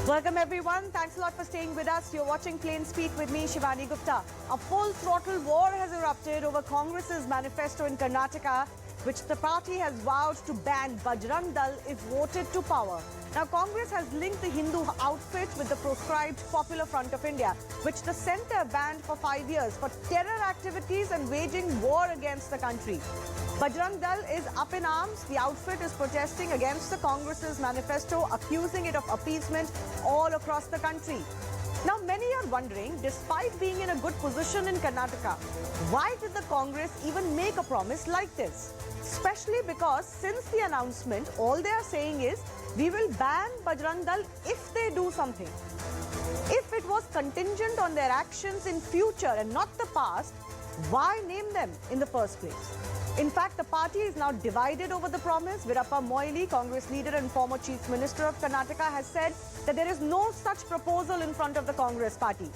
Welcome everyone. Thanks a lot for staying with us. You're watching Plain Speak with me, Shivani Gupta. A full throttle war has erupted over Congress's manifesto in Karnataka, which the party has vowed to ban Bajrang Dal if voted to power. Now, Congress has linked the Hindu outfit with the proscribed Popular Front of India, which the centre banned for 5 years for terror activities and waging war against the country. Bajrang Dal is up in arms. The outfit is protesting against the Congress's manifesto, accusing it of appeasement all across the country. Now, many are wondering, despite being in a good position in Karnataka, why did the Congress even make a promise like this? Especially because since the announcement, all they are saying is, we will ban Bajrang Dal if they do something. If it was contingent on their actions in future and not the past, why name them in the first place? In fact, the party is now divided over the promise. Veerappa Moily, Congress leader and former Chief Minister of Karnataka, has said that there is no such proposal in front of the Congress party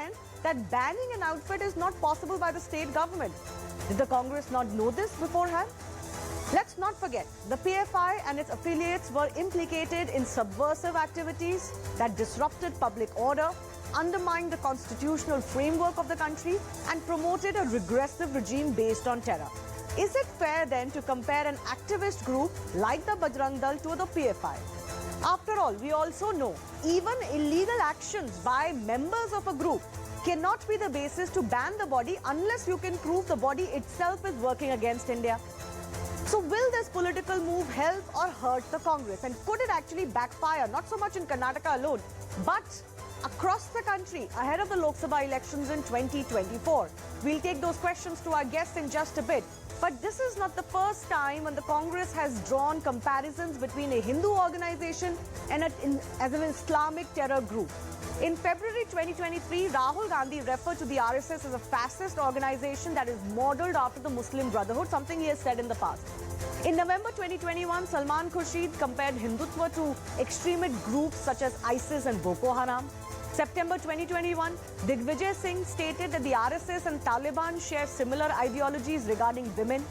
and that banning an outfit is not possible by the state government. Did the Congress not know this beforehand? Let's not forget, the PFI and its affiliates were implicated in subversive activities that disrupted public order, undermined the constitutional framework of the country and promoted a regressive regime based on terror. Is it fair then to compare an activist group like the Bajrang Dal to the PFI? After all, we also know even illegal actions by members of a group cannot be the basis to ban the body unless you can prove the body itself is working against India. So will this political move help or hurt the Congress? And could it actually backfire, not so much in Karnataka alone, but across the country ahead of the Lok Sabha elections in 2024? We'll take those questions to our guests in just a bit. But this is not the first time when the Congress has drawn comparisons between a Hindu organization and as an Islamic terror group. In February 2023, Rahul Gandhi referred to the RSS as a fascist organization that is modelled after the Muslim Brotherhood, something he has said in the past. In November 2021, Salman Khurshid compared Hindutva to extremist groups such as ISIS and Boko Haram. September 2021, Digvijay Singh stated that the RSS and Taliban share similar ideologies regarding women.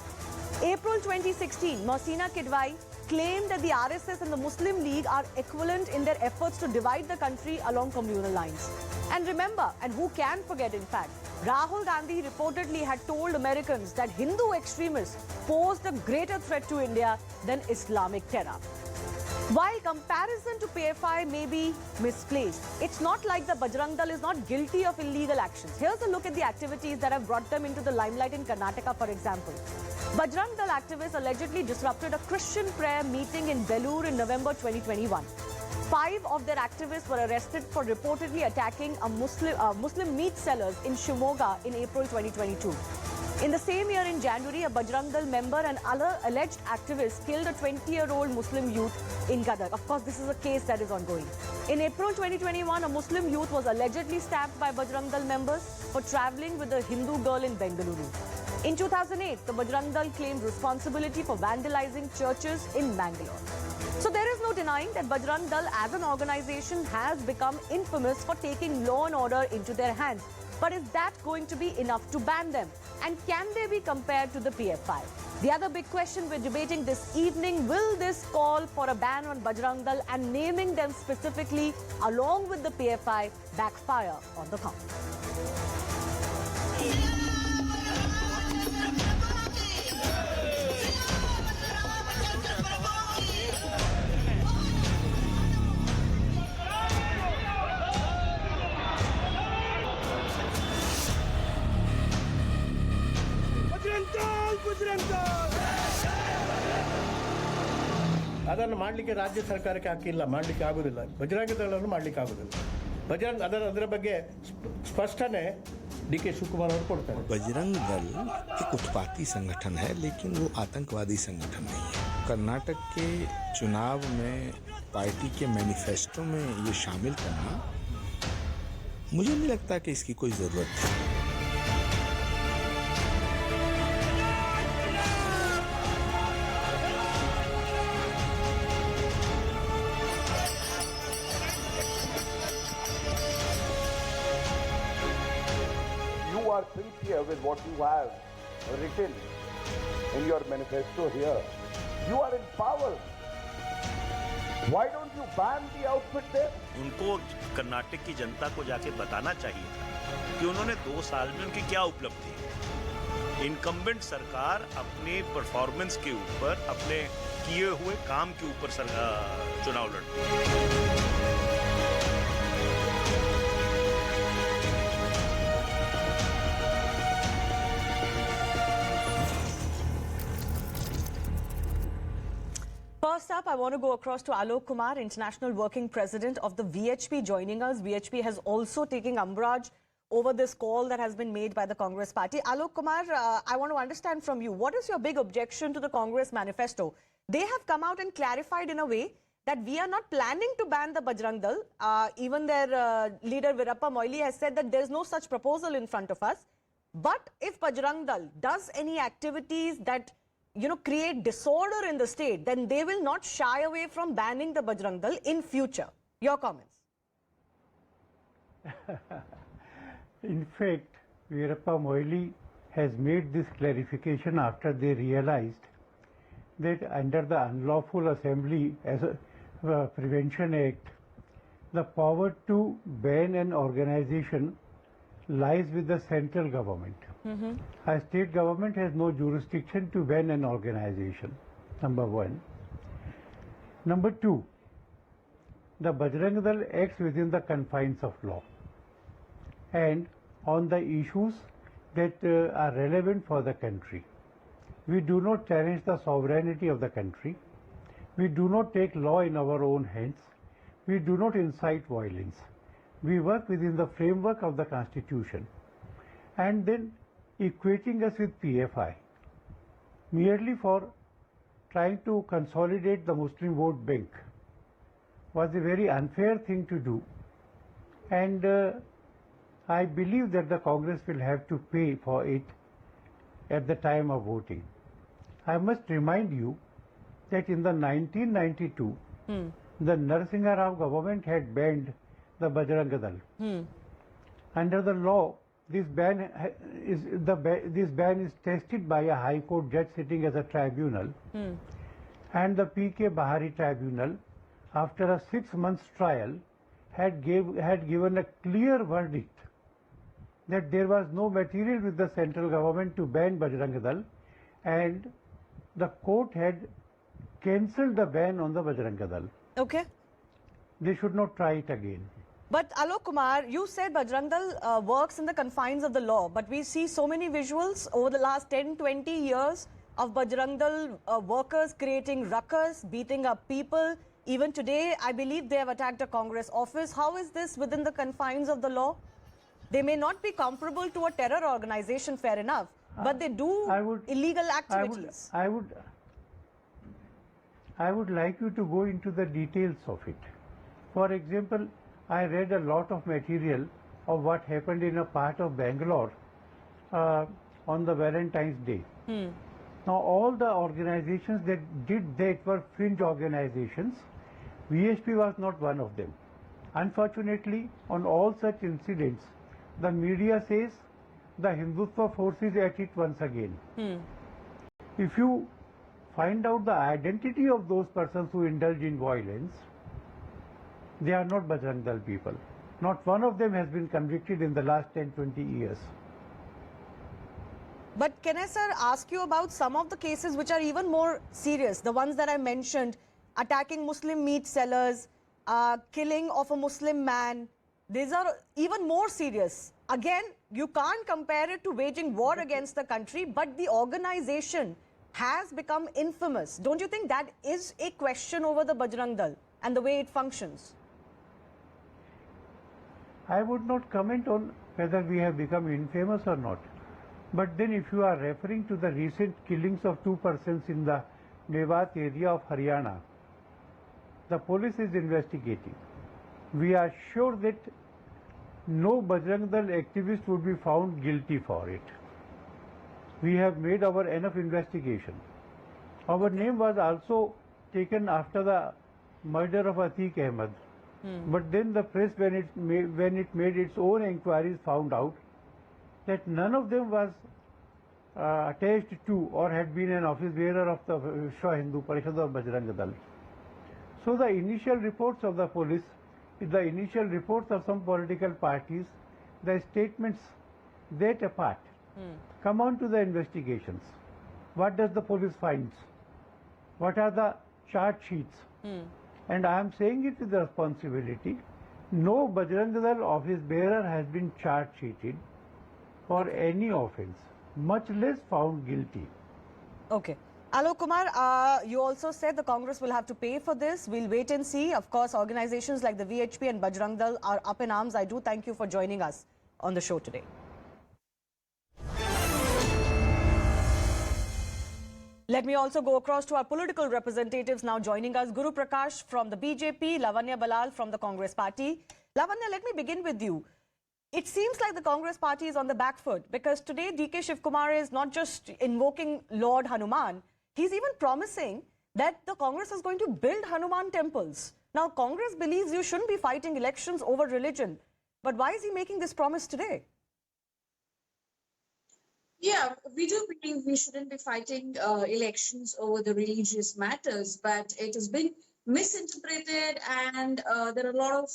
April 2016, Mohsina Kidwai claimed that the RSS and the Muslim League are equivalent in their efforts to divide the country along communal lines. And remember, and who can forget in fact, Rahul Gandhi reportedly had told Americans that Hindu extremists posed a greater threat to India than Islamic terror. While comparison to PFI may be misplaced, it's not like the Bajrang Dal is not guilty of illegal actions. Here's a look at the activities that have brought them into the limelight in Karnataka, for example. Bajrang Dal activists allegedly disrupted a Christian prayer meeting in Belur in November 2021. 5 of their activists were arrested for reportedly attacking a Muslim meat sellers in Shimoga in April 2022. In the same year, in January, a Bajrang Dal member and other alleged activists killed a 20-year-old Muslim youth in Gadag. Of course, this is a case that is ongoing. In April 2021, a Muslim youth was allegedly stabbed by Bajrang Dal members for travelling with a Hindu girl in Bengaluru. In 2008, the Bajrang Dal claimed responsibility for vandalizing churches in Bangalore. So there is no denying that Bajrang Dal as an organization has become infamous for taking law and order into their hands. But is that going to be enough to ban them? And can they be compared to the PFI? The other big question we're debating this evening, will this call for a ban on Bajrang Dal and naming them specifically along with the PFI backfire on the Congress? ಅದನ್ನು ಮಾಡಲಿಕ್ಕೆ ರಾಜ್ಯ ಸರ್ಕಾರಕ್ಕೆ ಹಾಕಿಲ್ಲ, ಮಾಡಲಿಕ್ಕೆ ಆಗೋದಿಲ್ಲ. ಬಜರಂಗ ದಳವನ್ನು ಮಾಡಲಿಕ್ಕೆ ಆಗೋದಿಲ್ಲ. ಅದರ ಬಗ್ಗೆ ಸ್ಪಷ್ಟನೆ डी.के. शिवकुमार ಅವರು ಕೊಡ್ತಾರೆ. बजरंग दल एक उत्पाती संगठन है, लेकिन वो आतंकवादी संगठन नहीं है. कर्नाटक के चुनाव में पार्टी के मैनिफेस्टो में ये शामिल करना, मुझे नहीं लगता कि इसकी कोई ज़रूरत है. You are sincere with what you have written in your manifesto here. You are in power. Why don't you ban the outfit there? उनको कर्नाटक की जनता को जाके बताना चाहिए था कि उन्होंने 2 साल में उनकी क्या उपलब्धि है। इनकम्बेंट सरकार अपने परफॉर्मेंस के ऊपर, अपने किए हुए काम के ऊपर चुनाव लड़ती है। First up, I want to go across to Alok Kumar, International Working President of the VHP, joining us. VHP has also taken umbrage over this call that has been made by the Congress party. Alok Kumar, I want to understand from you, what is your big objection to the Congress manifesto? They have come out and clarified in a way that we are not planning to ban the Bajrang Dal. Even their leader Veerappa Moily has said that there is no such proposal in front of us. But if Bajrang Dal does any activities that create disorder in the state, then they will not shy away from banning the Bajrang Dal in future. Your comments? In fact, Veerappa Moily has made this clarification after they realized that under the Unlawful Assembly as a Prevention Act, the power to ban an organization lies with the central government. A state government has no jurisdiction to ban an organization, number one. Number two, the Bajrang Dal acts within the confines of law and on the issues that are relevant for the country. We do not challenge the sovereignty of the country. We do not take law in our own hands. We do not incite violence. We work within the framework of the Constitution. And then equating us with PFI, merely for trying to consolidate the Muslim vote bank, was a very unfair thing to do. And I believe that the Congress will have to pay for it at the time of voting. I must remind you that in the 1992, the Narasimha Rao government had banned the Bajrang Dal. Under the law, this ban is tested by a High Court judge sitting as a tribunal, and the P.K. Bahari Tribunal, after a 6 months trial, had given a clear verdict that there was no material with the central government to ban Bajrang Dal, and the court had cancelled the ban on the Bajrang Dal. Okay. They should not try it again. But Alok Kumar, you said Bajrang Dal works in the confines of the law, but we see so many visuals over the last 10-20 years of Bajrang Dal workers creating ruckus, beating up people. Even today, I believe they have attacked a Congress office. How is this within the confines of the law? They may not be comparable to a terror organization, fair enough, but they do illegal activities. I would like you to go into the details of it. For example, I read a lot of material of what happened in a part of Bangalore on the Valentine's Day. Now, all the organizations that did that were fringe organizations. VHP was not one of them. Unfortunately, on all such incidents, the media says the Hindutva force is at it once again. If you find out the identity of those persons who indulge in violence, they are not Bajrang Dal people. Not one of them has been convicted in the last 10-20 years. But can I, sir, ask you about some of the cases which are even more serious? The ones that I mentioned, attacking Muslim meat sellers, killing of a Muslim man. These are even more serious. Again, you can't compare it to waging war against the country, but the organization has become infamous. Don't you think that is a question over the Bajrang Dal and the way it functions? I would not comment on whether we have become infamous or not. But then if you are referring to the recent killings of 2 persons in the Mewat area of Haryana, the police is investigating. We are sure that no Bajrang Dal activist would be found guilty for it. We have made our enough investigation. Our name was also taken after the murder of Atiq Ahmed. But then the press, when it made its own inquiries, found out that none of them was attached to or had been an office bearer of the Vishwa Hindu Parishad or Bajrang Dal. So the initial reports of the police, the initial reports of some political parties, the statements, that apart, come on to the investigations. What does the police find? What are the charge sheets? And I am saying it with responsibility. No Bajrang Dal office bearer has been charge sheeted for any offence, much less found guilty. Okay. Alok Kumar, you also said the Congress will have to pay for this. We'll wait and see. Of course, organizations like the VHP and Bajrang Dal are up in arms. I do thank you for joining us on the show today. Let me also go across to our political representatives now joining us. Guru Prakash from the BJP, Lavanya Balal from the Congress party. Lavanya, let me begin with you. It seems like the Congress party is on the back foot because today DK Shivkumar is not just invoking Lord Hanuman, he's even promising that the Congress is going to build Hanuman temples. Now, Congress believes you shouldn't be fighting elections over religion. But why is he making this promise today? Yeah, we do believe we shouldn't be fighting elections over the religious matters, but it has been misinterpreted and there are a lot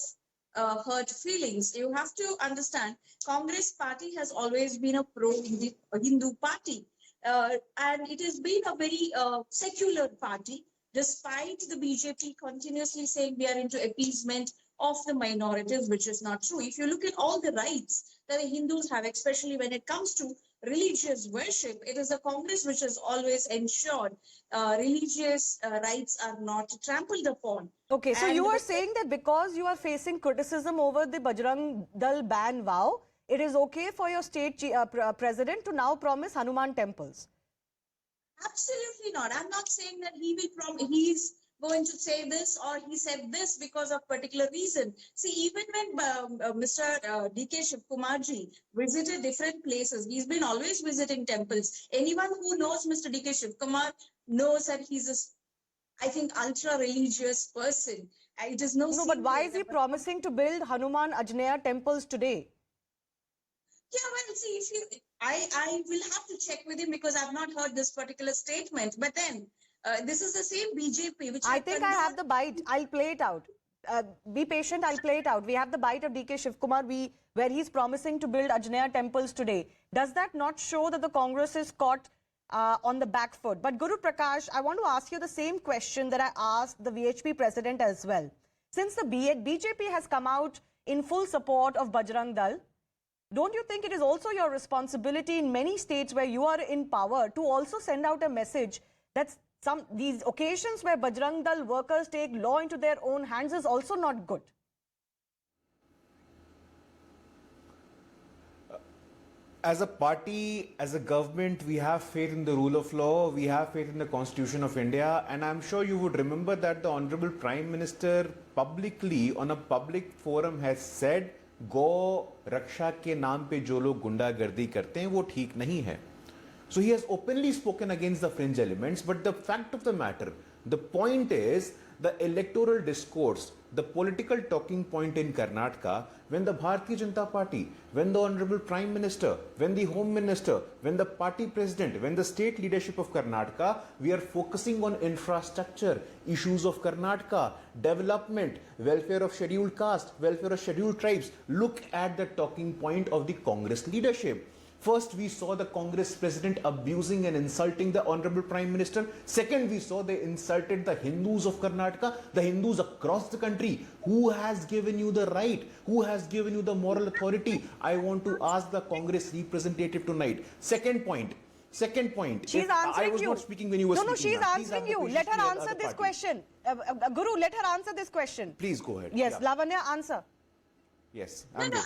of hurt feelings. You have to understand, Congress party has always been a pro-Hindu party and it has been a very secular party, despite the BJP continuously saying we are into appeasement of the minorities, which is not true. If you look at all the rights that the Hindus have, especially when it comes to religious worship, it is a Congress which has always ensured religious rights are not trampled upon. Okay, so you are saying that because you are facing criticism over the Bajrang Dal ban vow, it is okay for your state president to now promise Hanuman temples? Absolutely not. I'm not saying that he will promise, he's going to say this or he said this because of particular reason. See, even when Mr. DK Shivkumarji visited different places, he's been always visiting temples. Anyone who knows Mr. DK Shivkumar knows that he's a, I think, ultra-religious person. It is no but why is he promising to build Hanuman Ajneya temples today? Yeah, well, see, if you, I will have to check with him because I've not heard this particular statement. But then, this is the same BJP, which I think I have the bite. I'll play it out. Be patient, I'll play it out. We have the bite of DK Shivkumar where he's promising to build Ajneya temples today. Does that not show that the Congress is caught on the back foot? But Guru Prakash, I want to ask you the same question that I asked the VHP president as well. Since the BJP has come out in full support of Bajrang Dal, don't you think it is also your responsibility in many states where you are in power to also send out a message that these occasions where Bajrang Dal workers take law into their own hands is also not good? As a party, as a government, we have faith in the rule of law, we have faith in the Constitution of India, and I'm sure you would remember that the Honorable Prime Minister publicly on a public forum has said, गौ रक्षा के नाम पे जो लोग गुंडागर्दी करते हैं वो ठीक नहीं है. So he has openly spoken against the fringe elements, but the fact of the matter, the point is the electoral discourse, the political talking point in Karnataka, when the Bharatiya Janata Party, when the Honorable Prime Minister, when the Home Minister, when the party president, when the state leadership of Karnataka, we are focusing on infrastructure, issues of Karnataka, development, welfare of scheduled caste, welfare of scheduled tribes. Look at the talking point of the Congress leadership. First, we saw the Congress president abusing and insulting the Honorable Prime Minister. Second, we saw they insulted the Hindus of Karnataka, the Hindus across the country. Who has given you the right? Who has given you the moral authority? I want to ask the Congress representative tonight. Second point. She's answering I was you. not speaking when you were speaking. No, she's answering you. Let her answer this question. Guru, let her answer this question. Please go ahead. Yes, Yeah. Lavanya, answer. Yes, I'm waiting.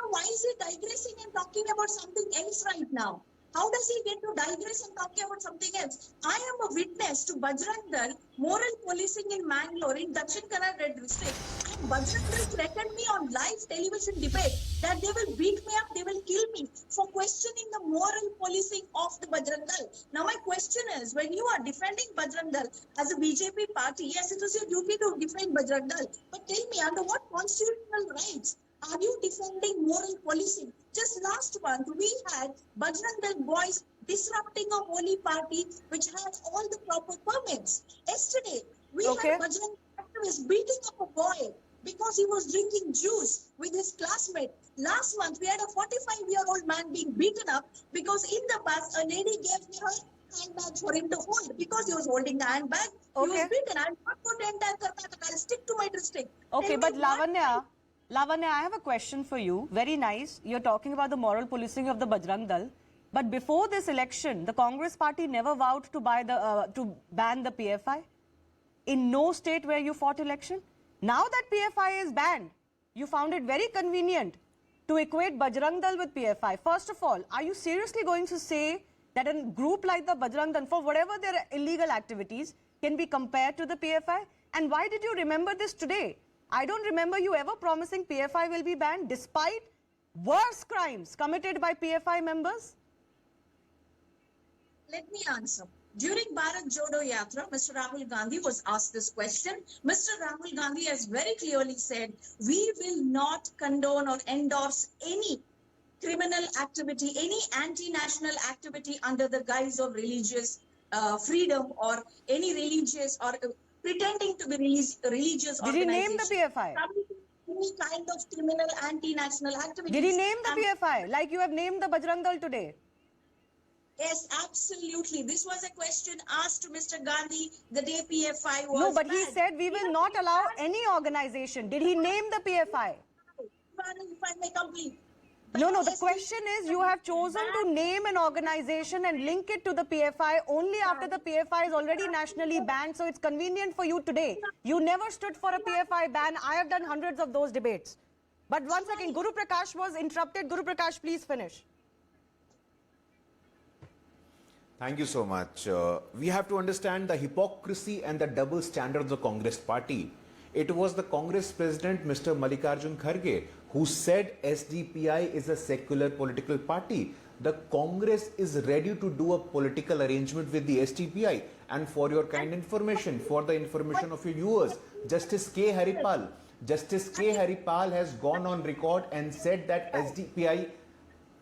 Why is he digressing and talking about something else right now? How does he get to digress and talking about something else? I am a witness to Bajrang Dal moral policing in Mangalore in Dakshin Kannada district. And Bajrang Dal threatened me on live television debate that they will beat me up, they will kill me for questioning the moral policing of the Bajrang Dal. Now my question is, when you are defending Bajrang Dal as a BJP party, yes, it is your duty to defend Bajrang Dal. But tell me, under what constitutional rights are you defending moral policing? Just last month, we had Bajrang Dal boys disrupting a holy party which had all the proper permits. Yesterday, we had Bajrang was beating up a boy because he was drinking juice with his classmate. Last month, we had a 45-year-old man being beaten up because in the past, a lady gave me her handbag for him to hold. Because he was holding the handbag, he was beaten. I'm not going to enter Karnataka. I'll stick to my district. Okay, but Lavanya, I have a question for you. Very nice. You're talking about the moral policing of the Bajrang Dal. But before this election, the Congress party never vowed to ban the PFI in no state where you fought election. Now that PFI is banned, you found it very convenient to equate Bajrang Dal with PFI. First of all, are you seriously going to say that a group like the Bajrang Dal, for whatever their illegal activities, can be compared to the PFI? And why did you remember this today? I don't remember you ever promising PFI will be banned despite worse crimes committed by PFI members. Let me answer. During Bharat Jodo Yatra, Mr. Rahul Gandhi was asked this question. Mr. Rahul Gandhi has very clearly said, we will not condone or endorse any criminal activity, any anti-national activity under the guise of religious freedom or any religious or pretending to be religious Did he name the PFI? Any kind of criminal anti-national activity. Did he name the PFI like you have named the Bajrang Dal today? Yes, absolutely. This was a question asked to Mr. Gandhi the day PFI was No, but he banned. said we will not allow any organization. Did he name the PFI? If I may complete. No, the question is you have chosen to name an organization and link it to the PFI only after the PFI is already nationally banned, so it's convenient for you today. You never stood for a PFI ban. I have done hundreds of those debates. But one second, Guru Prakash was interrupted. Guru Prakash, please finish. Thank you so much. We have to understand the hypocrisy and the double standards of the Congress party. It was the Congress president, Mr. Mallikarjun Kharge, who said SDPI is a secular political party. The Congress is ready to do a political arrangement with the SDPI. And for your kind information, for the information of your viewers, Justice K. Haripal has gone on record and said that SDPI...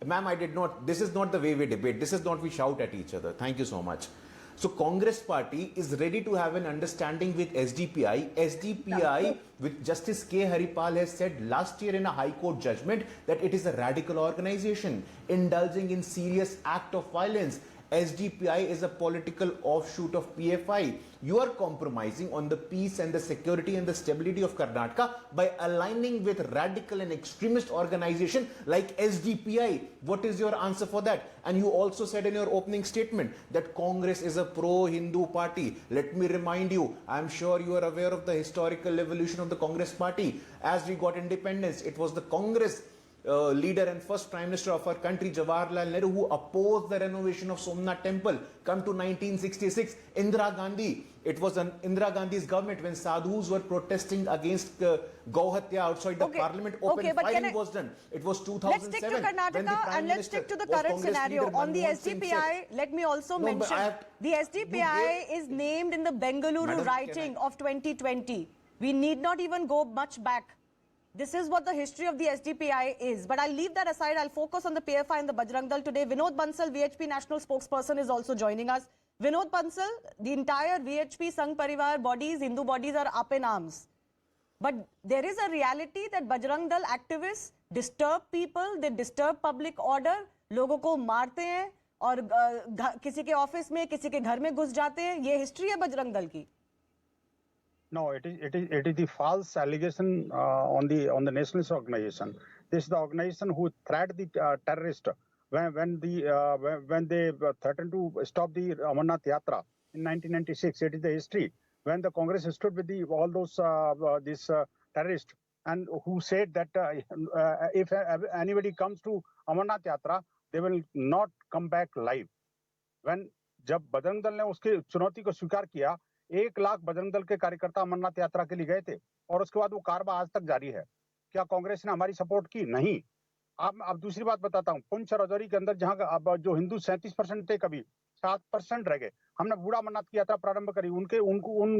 Ma'am, I did not. This is not the way we debate. This is not we shout at each other. Thank you so much. So Congress party is ready to have an understanding with SDPI. SDPI, with Justice K. Haripal has said last year in a High Court judgment that it is a radical organization indulging in serious act of violence. SDPI is a political offshoot of PFI. You are compromising on the peace and the security and the stability of Karnataka by aligning with radical and extremist organization like SDPI. What is your answer for that? And you also said in your opening statement that Congress is a pro-Hindu party. Let me remind you, I'm sure you are aware of the historical evolution of the Congress party. As we got independence, it was the Congress leader and first prime minister of our country, Jawaharlal Nehru, who opposed the renovation of Somnath temple. Come to 1966, Indira Gandhi. It was Indira Gandhi's government when sadhus were protesting against Gauhatya outside the parliament. Open firing was done. It was 2007. Let's stick to Karnataka and let's stick to the current scenario. On the SDPI, let me also mention, the SDPI is named in the Bengaluru writing of 2020. We need not even go much back. This is what the history of the SDPI is. But I'll leave that aside. I'll focus on the PFI and the Bajrang Dal today. Vinod Bansal, VHP national spokesperson, is also joining us. Vinod Bansal, the entire VHP Sangh Parivar bodies, Hindu bodies are up in arms. But there is a reality that Bajrang Dal activists disturb people, they disturb public order, लोगों को मारते हैं और किसी के office में, किसी के घर में घुस जाते हैं. ये हिस्ट्री है बजरंग दल की. No, it is the false allegation on the nationalist organization. This is the organization who threatened the terrorist when they threatened to stop the Amarnath Yatra in 1996. It is the history when the Congress stood with all those terrorists and who said that if anybody comes to Amarnath Yatra, they will not come back live. When जब बजरंग दल ने उसकी चुनौती को स्वीकार किया, 1 लाख बजरंग दल के कार्यकर्ता अमरनाथ यात्रा के लिए गए थे और उसके बाद वो कारवा आज तक जारी है. क्या कांग्रेस ने हमारी सपोर्ट की? नहीं. अब दूसरी बात बताता हूँ. पुंछ राजौरी के अंदर जहाँ अब जो हिंदू 37% थे, कभी 7% रह गए. हमने बूढ़ा अमरनाथ की यात्रा प्रारंभ करी उन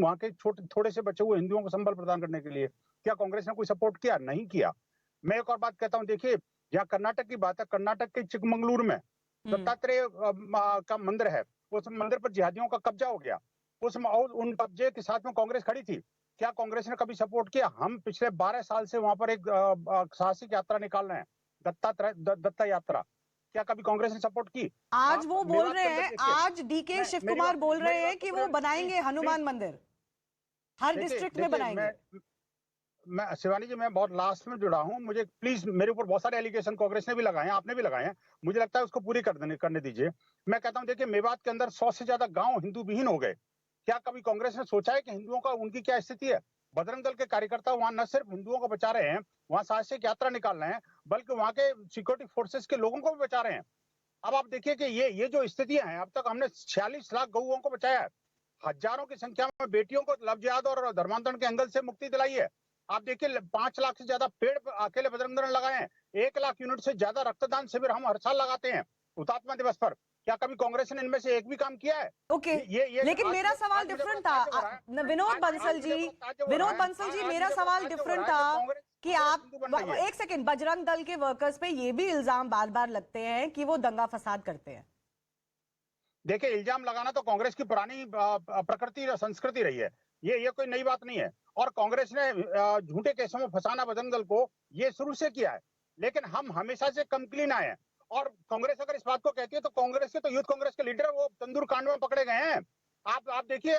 वहाँ के थोड़े से बचे हुए हिंदुओं को संबल प्रदान करने के लिए. क्या कांग्रेस ने कोई सपोर्ट किया? नहीं किया. मैं एक और बात कहता हूँ. देखिए, यहाँ कर्नाटक की बात है. कर्नाटक के चिकमंगलुरु में दत्तात्रेय का मंदिर है. उस मंदिर पर जिहादियों का कब्जा हो गया. उन कब्जे के साथ में कांग्रेस खड़ी थी. क्या कांग्रेस ने कभी सपोर्ट किया? हम पिछले 12 साल से वहां पर एक साहसिक यात्रा निकाल रहे हैं, दत्ता यात्रा। क्या कभी कांग्रेस ने सपोर्ट की? आज वो बोल रहे हैं, आज डीके शिव कुमार बोल रहे हैं कि वो बनाएंगे हनुमान मंदिर, हर डिस्ट्रिक्ट में बनाएंगे। मैं शिवानी जी, मैं बहुत लास्ट में जुड़ा हूं, मुझे प्लीज, मेरे ऊपर बहुत सारे एलिगेशन कांग्रेस ने भी लगाए हैं, आपने भी लगाए हैं, मुझे लगता है उसको पूरी करने दीजिए। मैं कहता हूं, देखिए, मेवात के अंदर 100 से ज्यादा गांव हिंदू विहीन हो गए। क्या कभी कांग्रेस ने सोचा है कि हिंदुओं का, उनकी क्या स्थिति है? बजरंग दल के कार्यकर्ता वहां न सिर्फ हिंदुओं को बचा रहे हैं, वहां साहसिक यात्रा निकाल रहे हैं, बल्कि वहां के सिक्योरिटी फोर्सेस के लोगों को भी बचा रहे हैं। अब आप देखिए कि ये जो स्थितियां हैं, अब तक हमने 46 लाख गऊओं को बचाया है, हजारों की संख्या में बेटियों को लव जिहाद और धर्मांतरण के एंगल से मुक्ति दिलाई है। आप देखिए, 5 लाख से ज्यादा पेड़ अकेले बजरंग दल ने लगाए हैं, 1 लाख यूनिट से ज्यादा रक्तदान शिविर हम हर साल लगाते हैं हुतात्मा दिवस पर। क्या कभी कांग्रेस ने इनमें से एक भी काम किया है? ओके, लेकिन मेरा सवाल डिफरेंट था विनोद बंसल जी, मेरा सवाल डिफरेंट था कि आप, एक सेकंड, बजरंग दल के वर्कर्स पे ये भी इल्जाम बार बार लगते हैं कि वो दंगा फसाद करते हैं। देखिए, इल्जाम लगाना तो कांग्रेस की पुरानी प्रकृति और संस्कृति रही है, ये कोई नई बात नहीं है। और कांग्रेस ने झूठे केसों में फंसाना बजरंग दल को ये शुरू से किया है, लेकिन हम हमेशा से कम क्लीन आए हैं। और कांग्रेस अगर इस बात को कहती है तो कांग्रेस के, तो यूथ कांग्रेस के लीडर वो तंदूर कांड में पकड़े गए हैं। आप देखिए,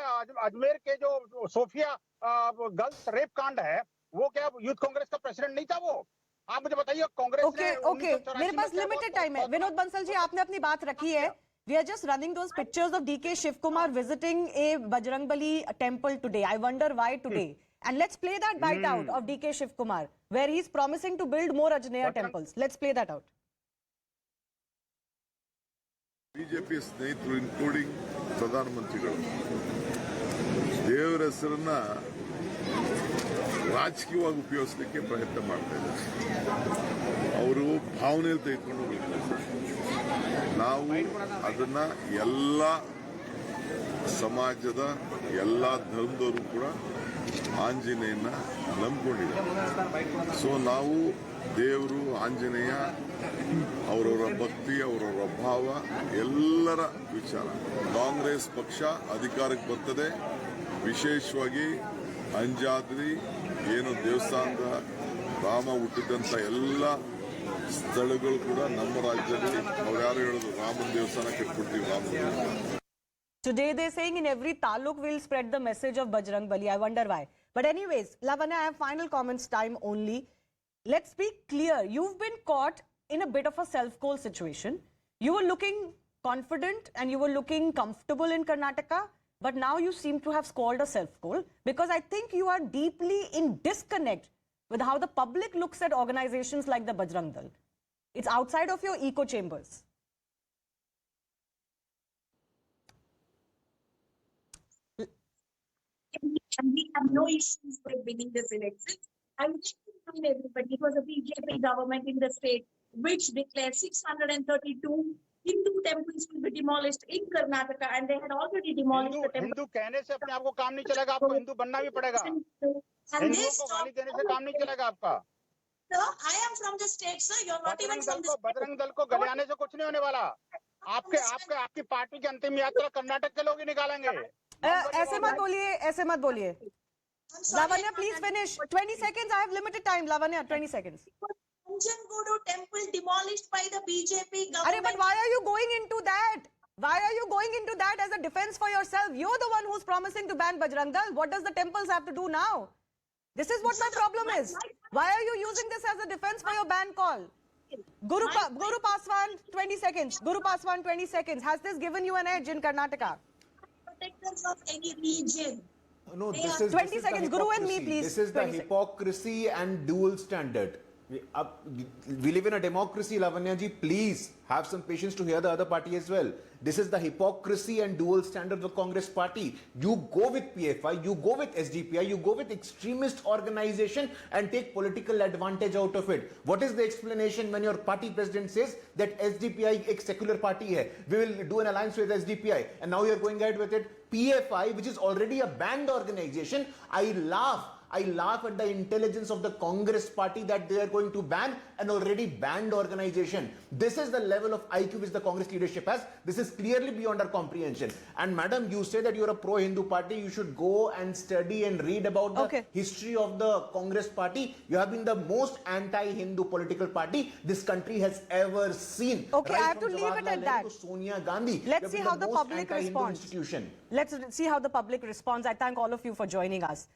अजमेर के जो सोफिया गर्ल्स रेप कांड है, वो क्या यूथ कांग्रेस का प्रेसिडेंट नहीं था वो? आप मुझे बताइए, कांग्रेस ओके, मेरे पास लिमिटेड टाइम है। विनोद बंसल जी, आपने अपनी बात रखी है। We are just running those pictures of DK Shivkumar visiting a Bajrangbali temple today. I wonder why today. And let's play that bite out of DK Shivkumar, where he's promising to build more Ajneya temples. Let's play that out. BJP ಸ್ನೇಹಿತರು including ಪ್ರಧಾನಮಂತ್ರಿಗಳು ದೇವರ ಹೆಸರನ್ನ ರಾಜಕೀಯವಾಗಿ ಉಪಯೋಗಿಸಲಿಕ್ಕೆ ಪ್ರಯತ್ನ ಮಾಡ್ತಾ ಇದ್ದಾರೆ. ಅವರು ಭಾವನೆಯಲ್ಲಿ ತೆಗೆದುಕೊಂಡು ಹೋಗ್ತಾರೆ. ನಾವು ಅದನ್ನ ಎಲ್ಲ ಸಮಾಜದ ಎಲ್ಲ ಧರ್ಮದವರು ಕೂಡ ಆಂಜನೇಯನ ನಂಬಿಕೊಂಡಿದ್ದಾರೆ. ಸೊ ನಾವು ದೇವರು, ಆಂಜನೇಯ, ಅವರವರ ಭಕ್ತಿ, ಅವರವರ ಭಾವ, ಎಲ್ಲರ ವಿಚಾರ. ಕಾಂಗ್ರೆಸ್ ಪಕ್ಷ ಅಧಿಕಾರಕ್ಕೆ ಬರ್ತದೆ, ವಿಶೇಷವಾಗಿ ಅಂಜಾದ್ರಿ ಏನು ದೇವಸ್ಥಾನದ ರಾಮ ಹುಟ್ಟಿದಂತ ಎಲ್ಲ ಸ್ಥಳಗಳು ಕೂಡ ನಮ್ಮ ರಾಜ್ಯದಲ್ಲಿ ಅವ್ರು ಯಾರು ಹೇಳೋದು ರಾಮನ ದೇವಸ್ಥಾನ ಕಟ್ಬಿಡ್ತೀವಿ Rama. Today they're saying in every taluk we'll spread the message of Bajrang Bali. I wonder why. But anyways, Lavanya, I have final comments time only. Let's be clear. You've been caught in a bit of a self-goal situation. You were looking confident and you were looking comfortable in Karnataka, but now you seem to have scored a self-goal, because I think you are deeply in disconnect with how the public looks at organizations like the Bajrang Dal. It's outside of your echo chambers. And we have no issues with winning this election. I would like to remind everybody, it was a BJP government in the state which declared 632 Hindu temples will be demolished in Karnataka, and they had already demolished the temple. Hindu कहने से अपने आप को काम नहीं चलेगा, आपको हिंदू बनना भी पड़ेगा। हिंदुओं को गाली देने से काम नहीं चलेगा आपका। Sir, I am from the state, sir. You're not even from the state. Bajrang Dal को गलियाने से कुछ नहीं होने वाला। आपकी पार्टी की अंतिम यात्रा कर्नाटक के लोग ही निकालेंगे। ऐसे मत बोलिए, ऐसे मत बोलिए। Lavanya, please finish. 20 seconds. I have limited time. Lavanya, 20 seconds. Janmabhoomi temple demolished by the BJP government. Arey, but why are you going into that? Why are you going into that as a defense for yourself? You're the one who's promising to ban Bajrang Dal. What does the temples have to do now? This is what my problem is. Why are you using this as a defense for your ban call? Guru Paswan, 20 seconds. Guru Paswan, 20 seconds. Has this given you an edge in Karnataka? Protectors of any region. No, this is 20 seconds. Guru and me, please. This is the hypocrisy and dual standard. We live in a democracy, Lavanya ji. Please have some patience to hear the other party as well. This is the hypocrisy and dual standard of the Congress party. You go with PFI, you go with SDPI, you go with extremist organization and take political advantage out of it. What is the explanation when your party president says that SDPI a secular party hai? We will do an alliance with SDPI, and now you are going ahead with it. PFI, which is already a banned organization, I I laugh at the intelligence of the Congress party that they are going to ban an already banned organization. This is the level of IQ which the Congress leadership has. This is clearly beyond our comprehension. And madam, you say that you're a pro-Hindu party. You should go and study and read about the history of the Congress party. You have been the most anti-Hindu political party this country has ever seen. Okay, right I have to leave it at that. To Sonia Gandhi. Let's see how the public responds. Institution. Let's see how the public responds. I thank all of you for joining us.